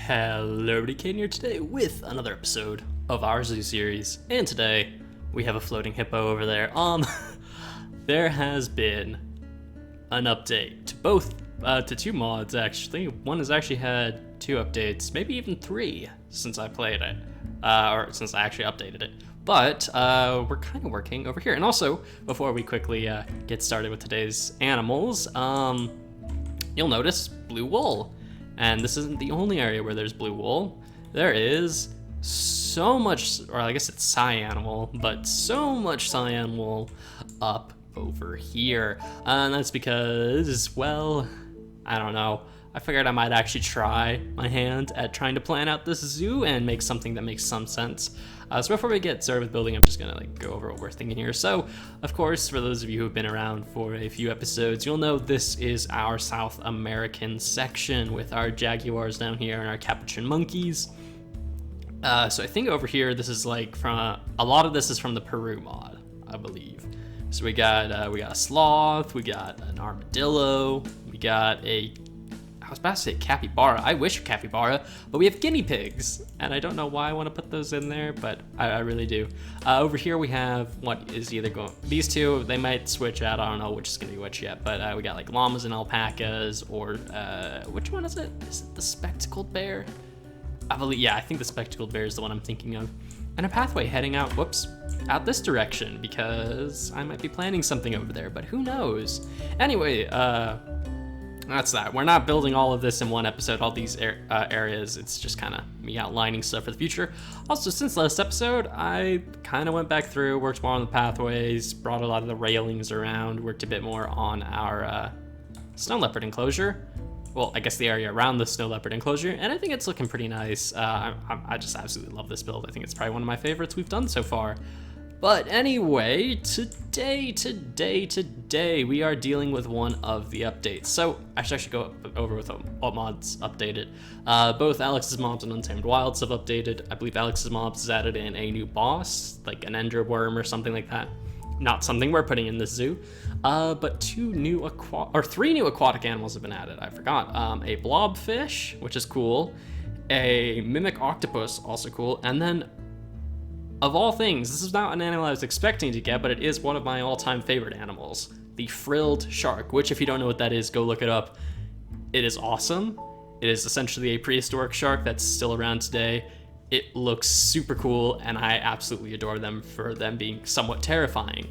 Hello, everybody, Caden here today with another episode of our zoo series, and today we have a floating hippo over there. There has been an update to both, to two mods actually. One has actually had 2 updates, maybe even 3 since I played it, or since I actually updated it. But we're kind of working over here. And also, before we quickly get started with today's animals, you'll notice blue wool. And this isn't the only area where there's blue wool. There is so much, or I guess it's cyan wool, but so much cyan wool up over here. And that's because, well, I don't know. I figured I might actually try my hand at trying to plan out this zoo and make something that makes some sense. So before we get started with building, I'm just gonna go over what we're thinking here. So, of course, for those of you who've been around for a few episodes, you'll know this is our South American section with our jaguars down here and our capuchin monkeys. So I think over here, this is like from a lot of this is from the Peru Mod, I believe. So we got a sloth, we got an armadillo, we got I was about to say capybara. I wish capybara, but we have guinea pigs, and I don't know why I want to put those in there, but I really do. Over here we have what is either going. These two, they might switch out. I don't know which is gonna be which yet, but we got like llamas and alpacas, or which one is it? Is it the spectacled bear? I believe, yeah, I think the spectacled bear is the one I'm thinking of. And a pathway heading out, out this direction, because I might be planning something over there, but who knows? Anyway, that's that. We're not building all of this in one episode, all these areas. It's just kind of me outlining stuff for the future. Also, since last episode, I kind of went back through, worked more on the pathways, brought a lot of the railings around, worked a bit more on our snow leopard enclosure. Well, I guess the area around the snow leopard enclosure, and I think it's looking pretty nice. I just absolutely love this build. I think it's probably one of my favorites we've done so far. But anyway, today, we are dealing with one of the updates. So I should actually go over with what mods updated. Both Alex's mobs and Untamed Wilds have updated. I believe Alex's mobs has added in a new boss, like an ender worm or something like that. Not something we're putting in this zoo. But 3 new aquatic animals have been added. I forgot. A blobfish, which is cool. A mimic octopus, also cool. And then, of all things, this is not an animal I was expecting to get, but it is one of my all-time favorite animals, the frilled shark, which, if you don't know what that is, go look it up. It is awesome. It is essentially a prehistoric shark that's still around today. It looks super cool, and I absolutely adore them for them being somewhat terrifying.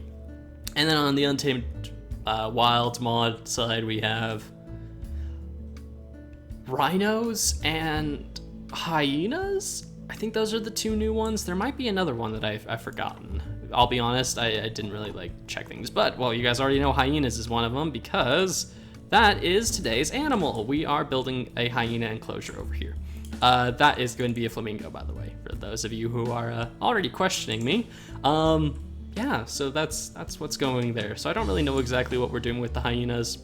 And then on the Untamed Wilds mod side, we have rhinos and hyenas. I think those are the 2 new ones. There might be another one that I've forgotten. I'll be honest, I didn't really check things, but well, you guys already know hyenas is one of them because that is today's animal. We are building a hyena enclosure over here. That is going to be a flamingo, by the way, for those of you who are already questioning me. Yeah, so that's what's going there. So I don't really know exactly what we're doing with the hyenas.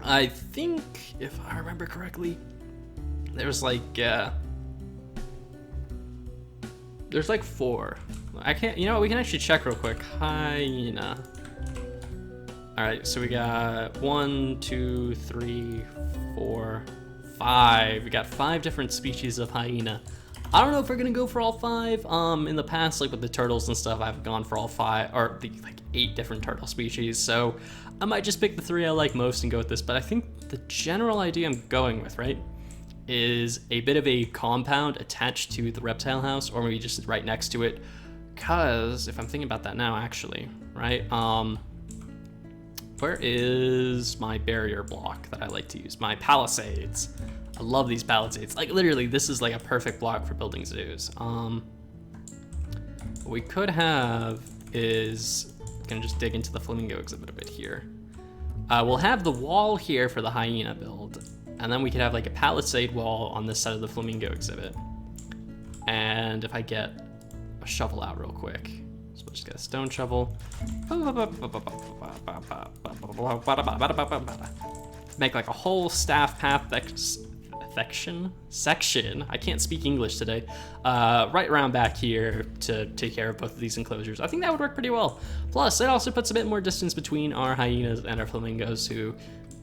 I think, if I remember correctly, there's like 4. I can't, we can actually check real quick. Hyena. All right, so we got 1, 2, 3, 4, 5. We got 5 different species of hyena. I don't know if we're gonna go for all 5. In the past, like with the turtles and stuff, I've gone for all 5, or the 8 different turtle species. So I might just pick the 3 I like most and go with this. But I think the general idea I'm going with, right, is a bit of a compound attached to the reptile house, or maybe just right next to it. Cause if I'm thinking about that now, actually, right? Where is my barrier block that I like to use? My palisades. I love these palisades. Like literally, this is like a perfect block for building zoos. What we could have is, gonna just dig into the flamingo exhibit a bit here. We'll have the wall here for the hyena build. And then we could have like a palisade wall on this side of the flamingo exhibit. And if I get a shovel out real quick, so we'll just get a stone shovel. Make like a whole staff path section. I can't speak English today. Right around back here to take care of both of these enclosures. I think that would work pretty well. Plus, it also puts a bit more distance between our hyenas and our flamingos, who,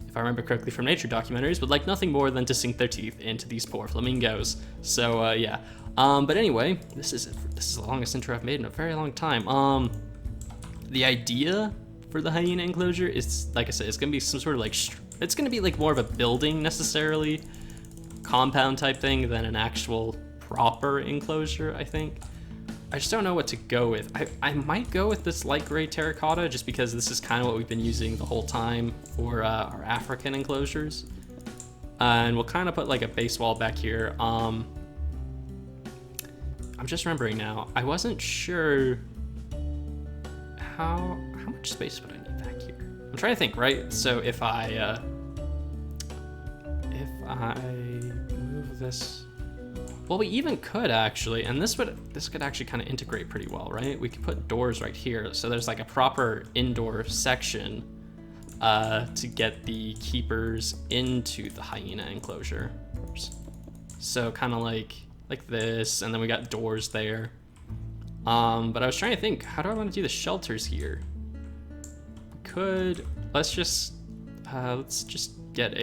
if if I remember correctly from nature documentaries, would like nothing more than to sink their teeth into these poor flamingos. So yeah. But anyway, this is the longest intro I've made in a very long time. The idea for the hyena enclosure is, like I said, it's gonna be some sort of like, it's gonna be like more of a building necessarily, compound type thing than an actual proper enclosure, I think. I just don't know what to go with. I might go with this light gray terracotta just because this is kind of what we've been using the whole time for our African enclosures. And we'll kind of put like a base wall back here. I'm just remembering now, I wasn't sure how much space would I need back here? I'm trying to think, right? So if I move this, well, we even could actually, and this could actually kind of integrate pretty well, right? We could put doors right here, so there's like a proper indoor section to get the keepers into the hyena enclosure. So kind of like this, and then we got doors there. But I was trying to think, how do I want to do the shelters here? Let's just get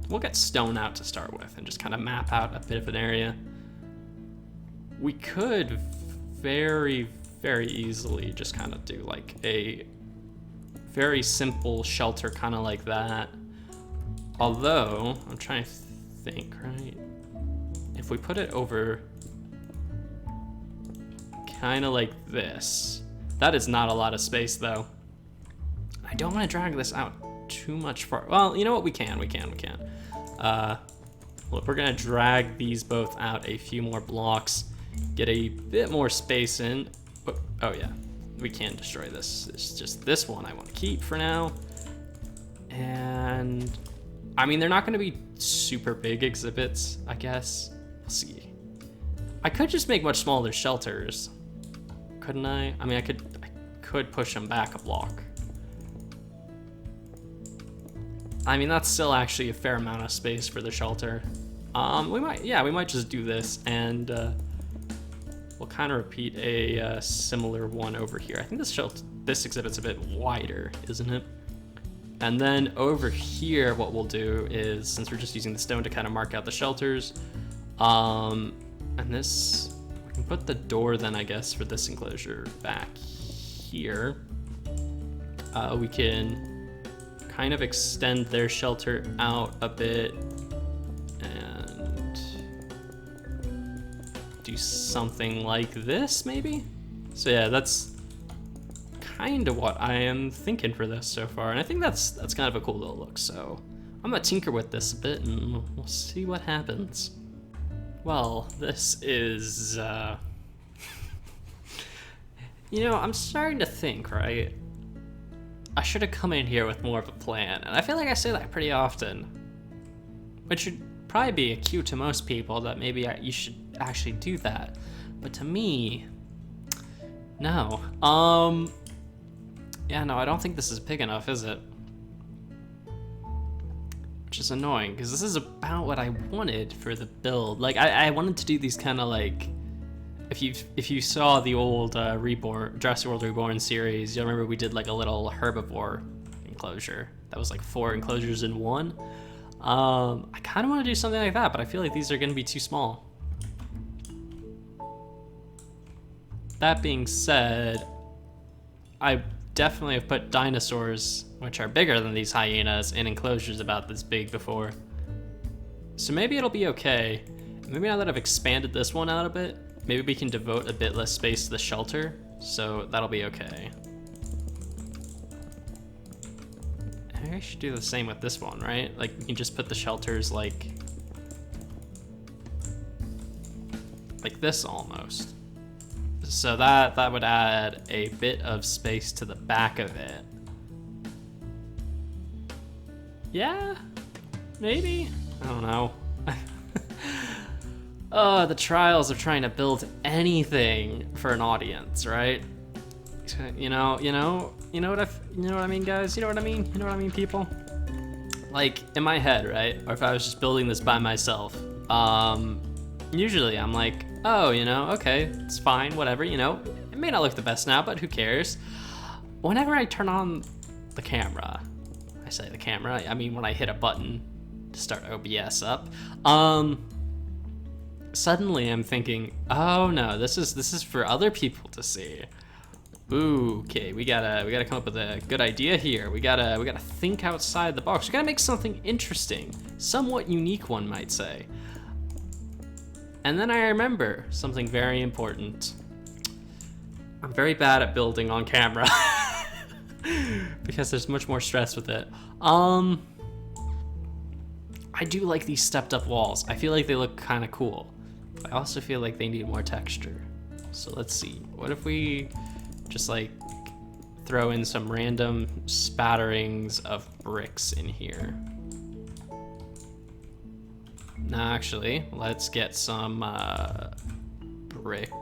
we'll get stone out to start with and just kind of map out a bit of an area. We could very, very easily just kind of do like a very simple shelter kind of like that. Although, I'm trying to think, right? If we put it over kind of like this, that is not a lot of space though. I don't want to drag this out too much far. Well, you know what? We can. Look, we're gonna drag these both out a few more blocks, get a bit more space in. Oh yeah, we can destroy this. It's just this one I want to keep for now. And I mean, they're not gonna be super big exhibits, I guess. We'll see. I could just make much smaller shelters, couldn't I? I mean, I could push them back a block. I mean, that's still actually a fair amount of space for the shelter. We might just do this, and we'll kind of repeat a similar one over here. I think this exhibit's a bit wider, isn't it? And then over here, what we'll do is, since we're just using the stone to kind of mark out the shelters, and this, we can put the door then, I guess, for this enclosure back here. We can kind of extend their shelter out a bit and do something like this, maybe? So yeah, that's kind of what I am thinking for this so far, and I think that's kind of a cool little look. So I'm gonna tinker with this a bit and we'll see what happens. Well, this is you know, I'm starting to think, right? I should have come in here with more of a plan, and I feel like I say that pretty often, which should probably be a cue to most people that maybe you should actually do that, but to me, no. Yeah, no, I don't think this is big enough, is it? Which is annoying, because this is about what I wanted for the build. Like, I wanted to do these kind of like, if you saw the old Jurassic World Reborn series, you'll remember we did like a little herbivore enclosure that was like 4 enclosures in one. I kind of want to do something like that, but I feel like these are going to be too small. That being said, I definitely have put dinosaurs, which are bigger than these hyenas, in enclosures about this big before. So maybe it'll be okay. Maybe now that I've expanded this one out a bit, maybe we can devote a bit less space to the shelter, so that'll be okay. Maybe I should do the same with this one, right? Like, you can just put the shelters like this almost. So that would add a bit of space to the back of it. Yeah, maybe? I don't know. Oh, the trials of trying to build anything for an audience, right? You know what I mean, guys? You know what I mean, people? Like, in my head, right? Or if I was just building this by myself, usually I'm like, oh, okay, it's fine, whatever, it may not look the best now, but who cares? Whenever I turn on the camera, I say the camera, I mean when I hit a button to start OBS up. Suddenly I'm thinking, oh no, this is for other people to see. Ooh, okay, we gotta come up with a good idea here. We gotta think outside the box. We gotta make something interesting, somewhat unique, one might say. And then I remember something very important. I'm very bad at building on camera because there's much more stress with it. I do like these stepped up walls. I feel like they look kind of cool. I also feel like they need more texture. So let's see. What if we just like throw in some random spatterings of bricks in here? No, actually, let's get some brick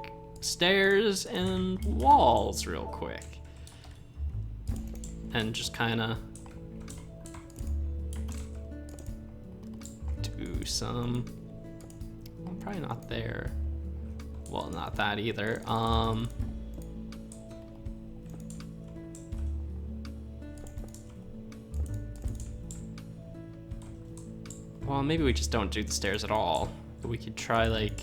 stairs and walls real quick. And just kind of do some, well, probably not there. Well, not that either. Well, maybe we just don't do the stairs at all. But we could try like,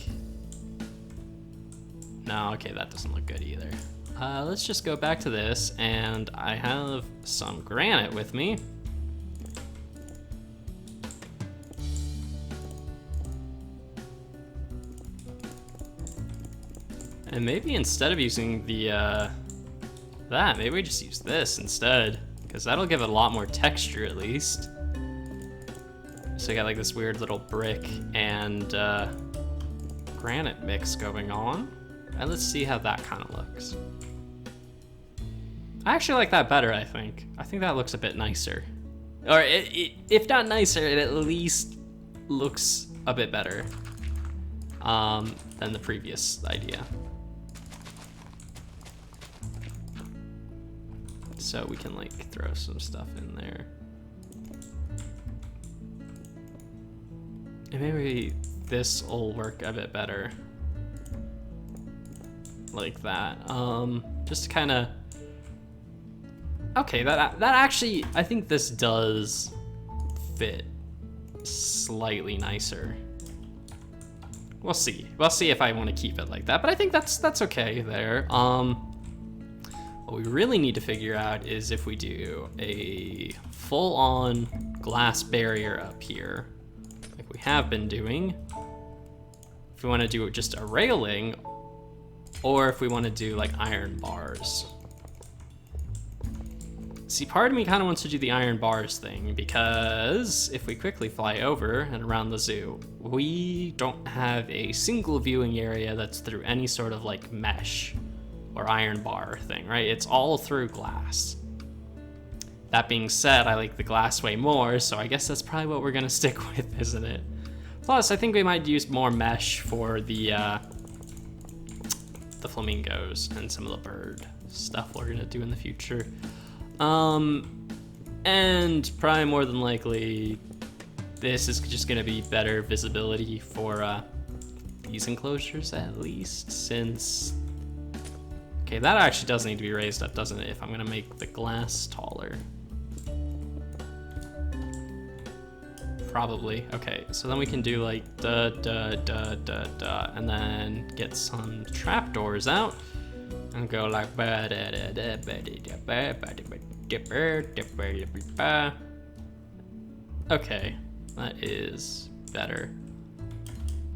no, okay, that doesn't look good either. Let's just go back to this, and I have some granite with me. And maybe instead of using the, maybe we just use this instead, because that'll give it a lot more texture at least. So you got like this weird little brick and granite mix going on. And let's see how that kind of looks. I actually like that better, I think. I think that looks a bit nicer. Or if not nicer, it at least looks a bit better than the previous idea. So we can like throw some stuff in there. And maybe this will work a bit better. Like that. Just kind of. Okay, that actually, I think this does fit slightly nicer. We'll see. We'll see if I want to keep it like that, but I think that's okay there. What we really need to figure out is if we do a full-on glass barrier up here, like we have been doing. If we want to do just a railing, or if we want to do like iron bars. See, part of me kind of wants to do the iron bars thing, because if we quickly fly over and around the zoo, we don't have a single viewing area that's through any sort of like mesh or iron bar thing, right? It's all through glass. That being said, I like the glass way more, so I guess that's probably what we're gonna stick with, isn't it? Plus, I think we might use more mesh for the flamingos and some of the bird stuff we're gonna do in the future. And probably more than likely, this is just gonna be better visibility for these enclosures at least, since, okay, that actually does need to be raised up, doesn't it, if I'm gonna make the glass taller? Probably. Okay, so then we can do like and then get some trapdoors out and go like okay, that is better.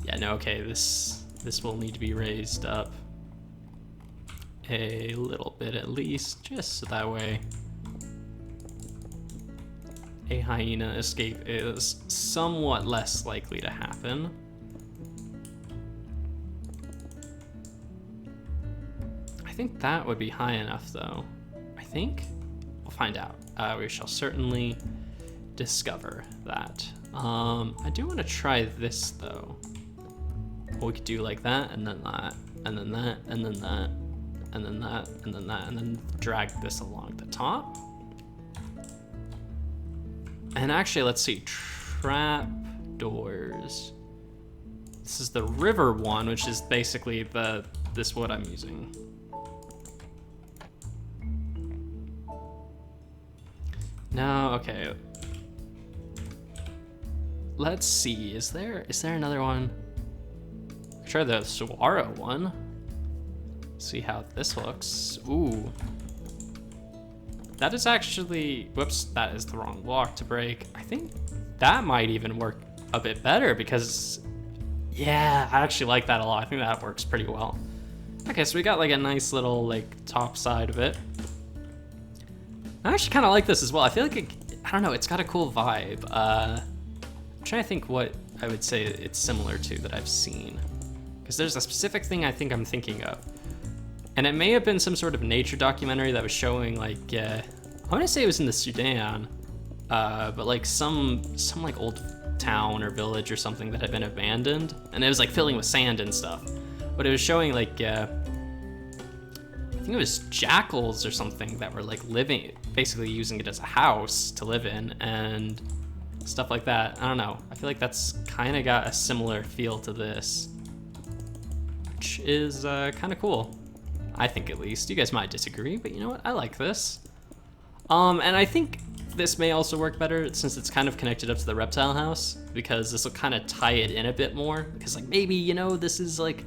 Yeah, no, okay, this will need to be raised up a little bit at least, just so that way a hyena escape is somewhat less likely to happen. I think that would be high enough though. I think? We'll find out. We shall certainly discover that. I do want to try this though. We could do like that, and then that, and then that, and then that, and then that, and then that, and then drag this along the top. And actually, let's see, trap doors. This is the river one, which is basically this wood I'm using. No, okay. Let's see, is there another one? Try the saguaro one. See how this looks. Ooh. That is actually, whoops, that is the wrong block to break. I think that might even work a bit better because, yeah, I actually like that a lot. I think that works pretty well. Okay, so we got like a nice little like top side of it. I actually kind of like this as well. I feel like, I don't know, it's got a cool vibe. I'm trying to think what I would say it's similar to that I've seen. Because there's a specific thing I think I'm thinking of. And it may have been some sort of nature documentary that was showing like, I want to say it was in the Sudan, but like some like old town or village or something that had been abandoned. And it was like filling with sand and stuff. But it was showing like, I think it was jackals or something that were like living, basically using it as a house to live in and stuff like that. I don't know. I feel like that's kind of got a similar feel to this, which is kind of cool. I think at least. You guys might disagree, but you know what? I like this. And I think this may also work better since it's kind of connected up to the reptile house, because this will kind of tie it in a bit more. Because like maybe, you know, this is like,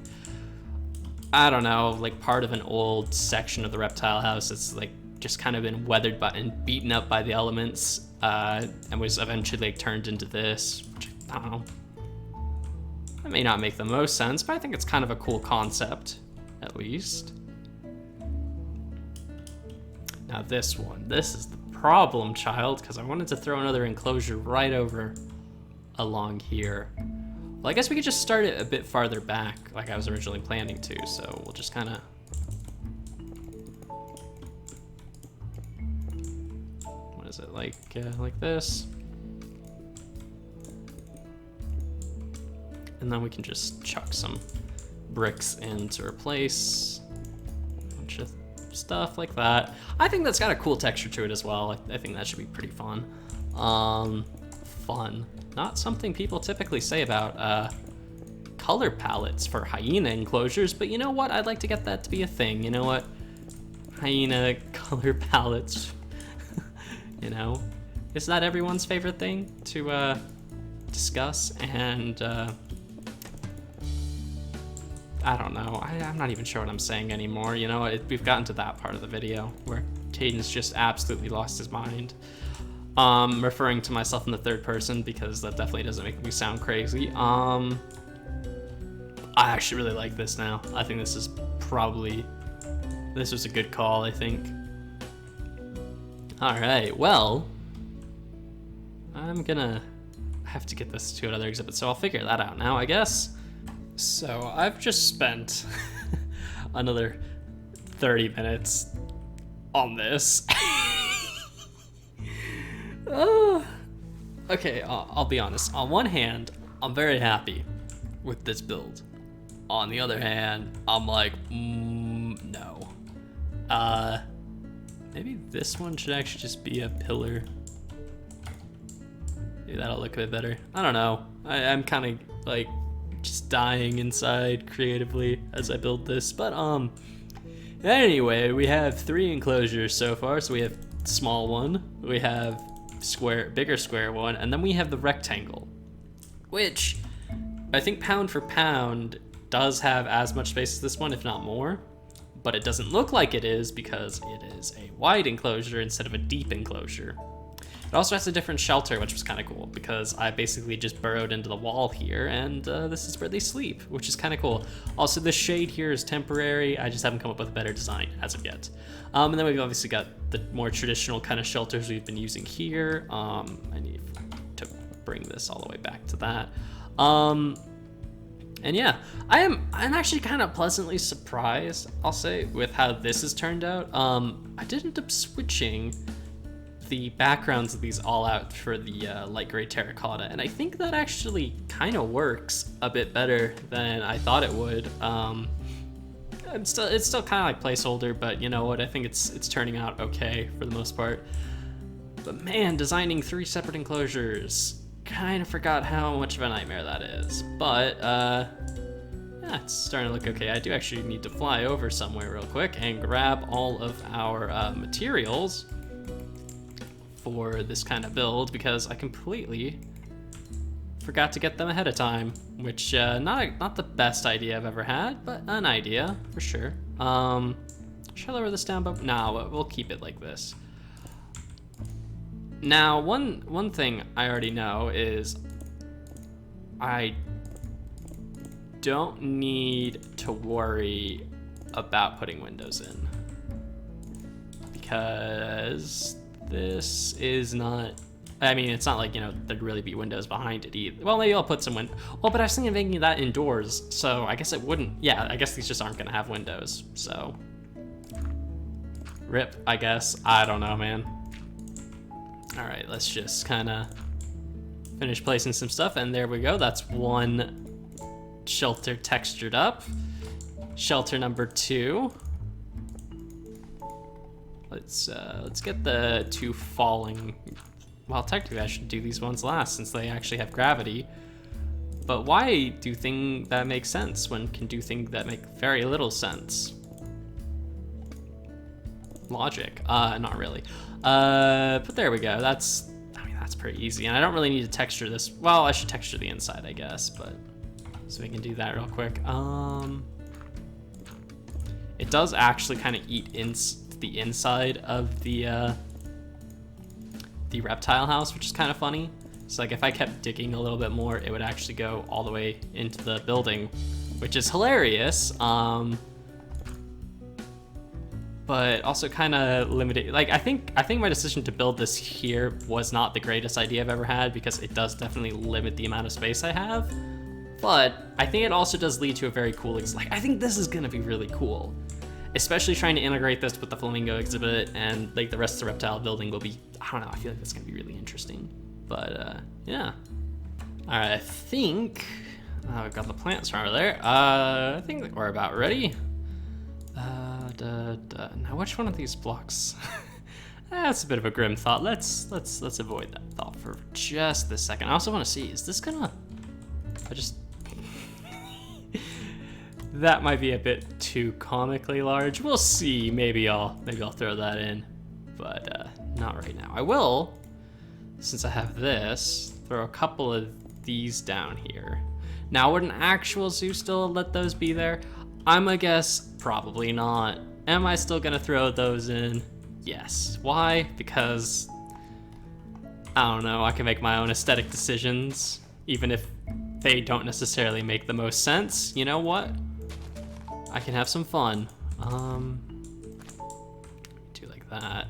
I don't know, like part of an old section of the reptile house. It's like just kind of been weathered by and beaten up by the elements, and was eventually like turned into this, which I don't know. That may not make the most sense, but I think it's kind of a cool concept, at least. Now this one, this is the problem child, because I wanted to throw another enclosure right over along here. Well, I guess we could just start it a bit farther back, like I was originally planning to, so we'll just kind of... What is it, like this? And then we can just chuck some bricks in to replace a bunch of stuff like that. I think that's got a cool texture to it as well. I think that should be pretty fun. Fun. Not something people typically say about color palettes for hyena enclosures, but you know what? I'd like to get that to be a thing. You know what? Hyena color palettes. You know? Is that everyone's favorite thing to discuss? And I don't know. I'm not even sure what I'm saying anymore. You know, we've gotten to that part of the video where Caden's just absolutely lost his mind. Referring to myself in the third person because that definitely doesn't make me sound crazy. I actually really like this now. I think this was a good call, I think. All right, well, I'm gonna have to get this to another exhibit, so I'll figure that out now, I guess. So I've just spent another 30 minutes on this. Okay, I'll be honest. On one hand, I'm very happy with this build. On the other hand, I'm like, no. Maybe this one should actually just be a pillar. Maybe that'll look a bit better. I don't know. I'm kind of like just dying inside creatively as I build this. But anyway, we have 3 enclosures so far. So we have small one, we have bigger square one, and then we have the rectangle, which I think pound for pound does have as much space as this one, if not more, but it doesn't look like it is because it is a wide enclosure instead of a deep enclosure. It also has a different shelter, which was kind of cool because I basically just burrowed into the wall here, and this is where they sleep, which is kind of cool. Also, the shade here is temporary. I just haven't come up with a better design as of yet. And then we've obviously got the more traditional kind of shelters we've been using here. I need to bring this all the way back to that. And yeah, I'm actually kind of pleasantly surprised, I'll say, with how this has turned out. I did end up switching the backgrounds of these all out for the light gray terracotta, and I think that actually kind of works a bit better than I thought it would. It's still kind of like placeholder, but you know what, I think it's turning out okay for the most part. But man, designing 3 separate enclosures, kind of forgot how much of a nightmare that is. But yeah, it's starting to look okay. I do actually need to fly over somewhere real quick and grab all of our materials for this kind of build because I completely forgot to get them ahead of time, which not the best idea I've ever had, but an idea for sure. Should I lower this down? But no, we'll keep it like this. Now, one thing I already know is I don't need to worry about putting windows in because this is not, I mean, it's not like, you know, there'd really be windows behind it either. Well, maybe I'll put some well, but I was thinking of making that indoors, so I guess it wouldn't. Yeah, I guess these just aren't gonna have windows, so rip, I guess. I don't know, man. All right, let's just kind of finish placing some stuff, and there we go. That's one shelter textured up. Shelter number 2. Let's get the 2 falling. Well, technically I should do these ones last since they actually have gravity. But why do things that make sense when can do things that make very little sense? Logic. Not really. But there we go. That's pretty easy. And I don't really need to texture this. Well, I should texture the inside, I guess, but so we can do that real quick. It does actually kind of eat the inside of the reptile house, which is kind of funny. So like if I kept digging a little bit more, it would actually go all the way into the building, which is hilarious. But also kind of limited. Like I think my decision to build this here was not the greatest idea I've ever had because it does definitely limit the amount of space I have. But I think it also does lead to a very cool, like I think this is gonna be really cool. Especially trying to integrate this with the flamingo exhibit and like the rest of the reptile building will be, I don't know, I feel like that's gonna be really interesting. But yeah. All right, I think we've got the plants over there. I think that we're about ready. Now which one of these blocks? That's a bit of a grim thought. Let's avoid that thought for just a second. I also want to see, is this gonna, that might be a bit too comically large. We'll see. Maybe I'll throw that in, but not right now. I will, since I have this, throw a couple of these down here. Now, would an actual zoo still let those be there? I'm gonna guess probably not. Am I still gonna throw those in? Yes. Why? Because I don't know, I can make my own aesthetic decisions, even if they don't necessarily make the most sense. You know what? I can have some fun. Do like that.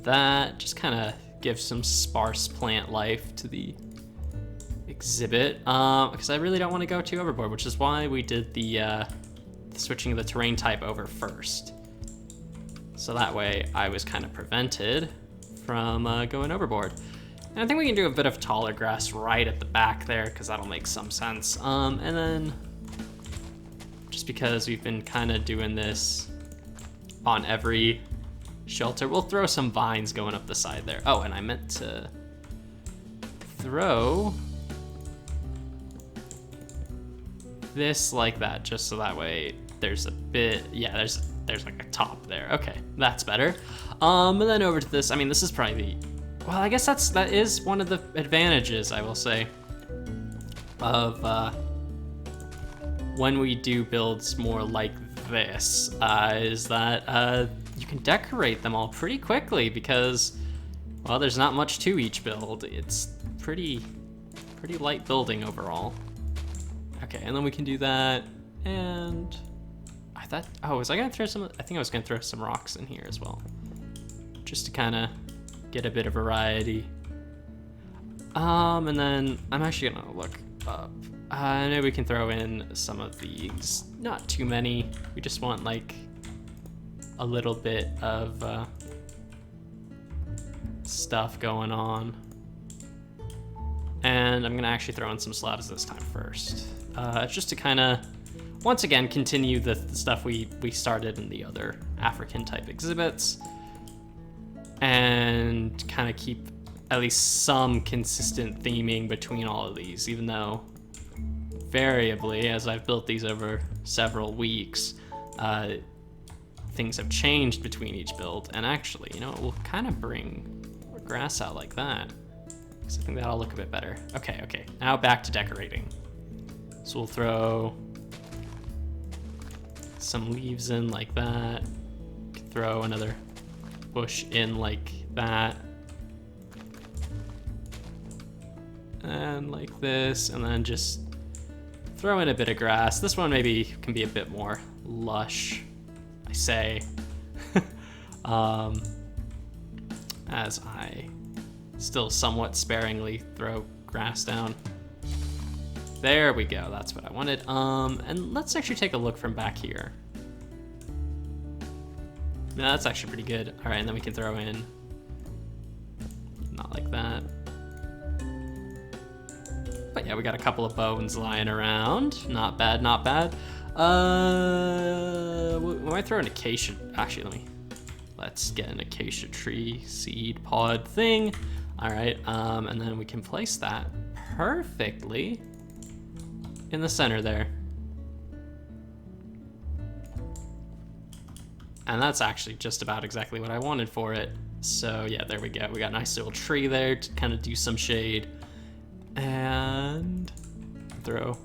That just kind of gives some sparse plant life to the exhibit, because I really don't want to go too overboard, which is why we did the switching of the terrain type over first. So that way I was kind of prevented from going overboard. And I think we can do a bit of taller grass right at the back there, because that'll make some sense. And then, just because we've been kind of doing this on every shelter, we'll throw some vines going up the side there. Oh, and I meant to throw this like that, just so that way there's a bit, yeah, there's like a top there. Okay, that's better. And then over to this, I mean, this is probably the, well, I guess that is one of the advantages, I will say, of when we do builds more like this, is that you can decorate them all pretty quickly because, well, there's not much to each build. It's pretty light building overall. Okay, and then we can do that, and I thought, oh, was I gonna throw some, I think I was gonna throw some rocks in here as well, just to kind of get a bit of variety. And then I'm actually gonna look up, maybe we can throw in some of these, not too many, we just want like a little bit of stuff going on. And I'm gonna actually throw in some slabs this time first, just to kind of, once again, continue the stuff we started in the other African type exhibits, and kind of keep at least some consistent theming between all of these, even though variably, as I've built these over several weeks, things have changed between each build. And actually, you know, we'll kind of bring more grass out like that, because I think that'll look a bit better. Okay, now back to decorating. So we'll throw some leaves in like that. Throw another bush in like that. And like this, and then just throw in a bit of grass. This one maybe can be a bit more lush, I say, as I still somewhat sparingly throw grass down. There we go, that's what I wanted. And let's actually take a look from back here. No, that's actually pretty good. All right, and then we can throw in, not like that. But yeah, we got a couple of bones lying around. Not bad, not bad. We might throw an acacia. Actually, let's get an acacia tree seed pod thing. All right, and then we can place that perfectly in the center there. And that's actually just about exactly what I wanted for it. So yeah, there we go. We got a nice little tree there to kind of do some shade. And throw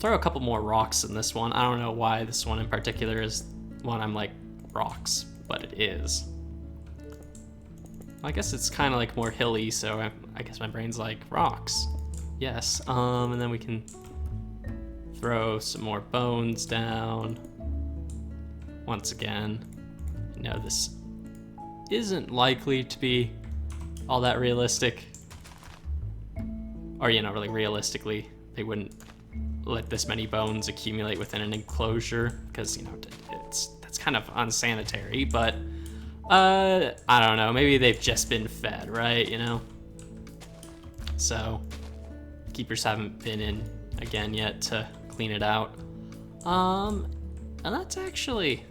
a couple more rocks in this one. I don't know why this one in particular is one I'm like rocks, but it is. I guess it's kind of like more hilly, so I guess my brain's like rocks. Yes. And then we can throw some more bones down. Once again, you know, this isn't likely to be all that realistic. Or, you know, really realistically, they wouldn't let this many bones accumulate within an enclosure, because, you know, that's kind of unsanitary, but I don't know, maybe they've just been fed, right, you know? So, keepers haven't been in again yet to clean it out. And that's actually,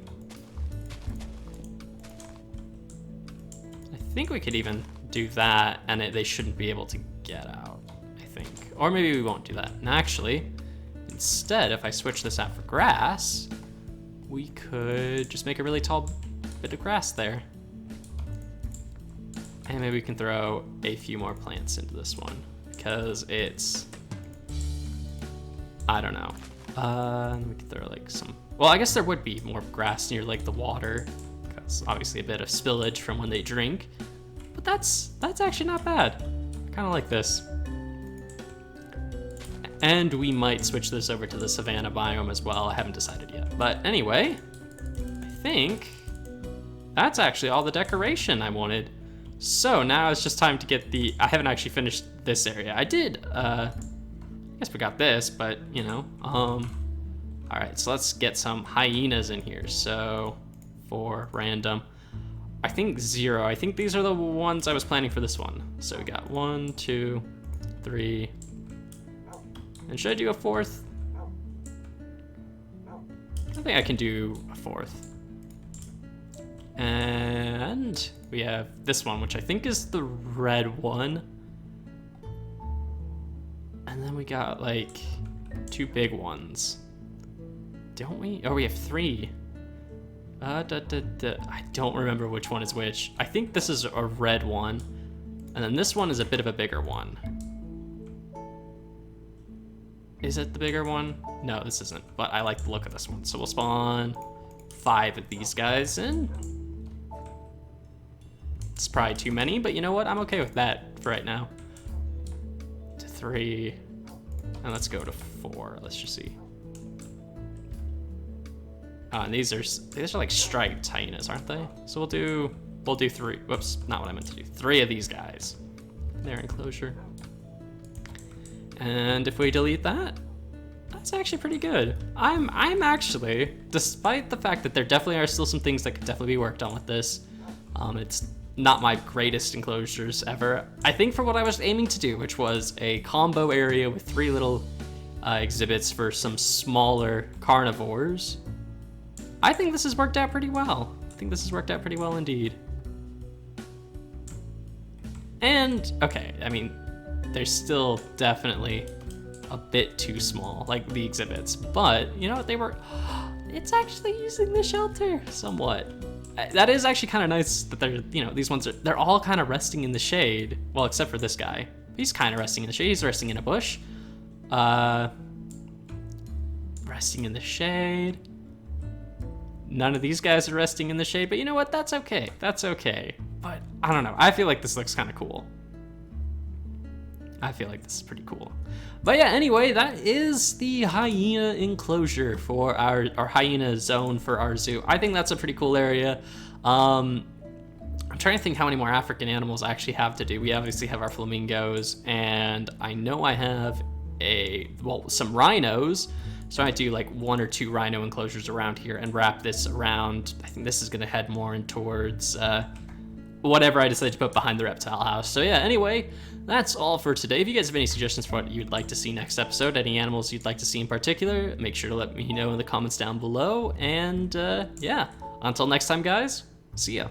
I think we could even do that, and they shouldn't be able to get out. Or maybe we won't do that. And actually, instead, if I switch this out for grass, we could just make a really tall bit of grass there. And maybe we can throw a few more plants into this one, because it's, I don't know. We could throw like some, well, I guess there would be more grass near like the water, because obviously a bit of spillage from when they drink. But that's actually not bad. I kind of like this. And we might switch this over to the savanna biome as well. I haven't decided yet. But anyway, I think that's actually all the decoration I wanted. So now it's just time to get I haven't actually finished this area. I did, I guess we got this, but you know, all right, so let's get some hyenas in here. So for random, I think 0. I think these are the ones I was planning for this one. So we got 1, 2, 3. And should I do a 4th? I think I can do a 4th. And we have this one, which I think is the red one. And then we got like 2 big ones. Don't we? Oh, we have 3. I don't remember which one is which. I think this is a red one. And then this one is a bit of a bigger one. Is it the bigger one? No, this isn't, but I like the look of this one. So we'll spawn 5 of these guys in. It's probably too many, but you know what? I'm okay with that for right now. To 3, and let's go to 4. Let's just see. And these are like striped hyenas, aren't they? So we'll do 3. Whoops, not what I meant to do. 3 of these guys. Their enclosure. And if we delete that, that's actually pretty good. I'm actually, despite the fact that there definitely are still some things that could definitely be worked on with this, it's not my greatest enclosures ever. I think for what I was aiming to do, which was a combo area with 3 little exhibits for some smaller carnivores, I think this has worked out pretty well. I think this has worked out pretty well indeed. And, okay, I mean, they're still definitely a bit too small, like the exhibits, but you know what, they it's actually using the shelter somewhat. That is actually kind of nice that they're, you know, these ones they're all kind of resting in the shade. Well, except for this guy. He's kind of resting in the shade. He's resting in a bush. Resting in the shade. None of these guys are resting in the shade, but you know what? That's okay. That's okay. But I don't know. I feel like this looks kind of cool. I feel like this is pretty cool. But yeah, anyway, that is the hyena enclosure for our hyena zone for our zoo. I think that's a pretty cool area. I'm trying to think how many more African animals I actually have to do. We obviously have our flamingos, and I know I have some rhinos. So I do like 1 or 2 rhino enclosures around here and wrap this around. I think this is gonna head more in towards whatever I decide to put behind the reptile house. So yeah, anyway, that's all for today. If you guys have any suggestions for what you'd like to see next episode, any animals you'd like to see in particular, make sure to let me know in the comments down below. And yeah, until next time, guys, see ya.